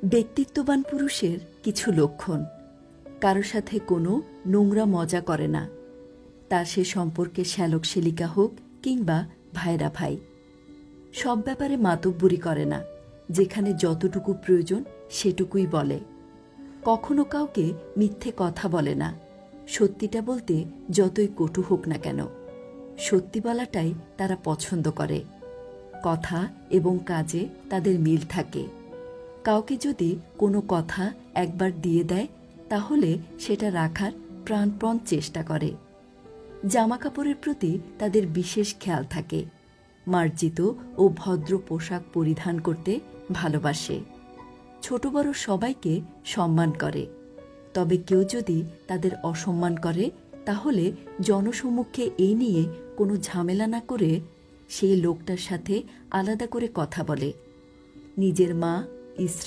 ব্যক্তিত্ববান পুরুষের কিছু লক্ষণ। কারো সাথে কোনো নোংরা মজা করে না, তার সে সম্পর্কে শ্যালক শেলিকা হোক কিংবা ভাইরা ভাই। সব ব্যাপারে মাতব্বরি করে না, যেখানে যতটুকু প্রয়োজন সেটুকুই বলে। কখনো কাউকে মিথ্যে কথা বলে না, সত্যিটা বলতে যতই কটু হোক না কেন। সত্যি বলাটাই তারা পছন্দ করে। কথা এবং কাজে তাদের মিল থাকে। কাউকে যদি কোনো কথা একবার দিয়ে দেয়, তাহলে সেটা রাখার প্রাণপণ চেষ্টা করে। জামাকাপড়ের প্রতি তাদের বিশেষ খেয়াল থাকে। মার্জিত ও ভদ্র পোশাক পরিধান করতে ভালোবাসে। ছোট বড় সবাইকে সম্মান করে। তবে কেউ যদি তাদের অসম্মান করে, তাহলে জনসম্মুখে এই নিয়ে কোনো ঝামেলা না করে সেই লোকটার সাথে আলাদা করে কথা বলে। নিজের মা, স্ত্রী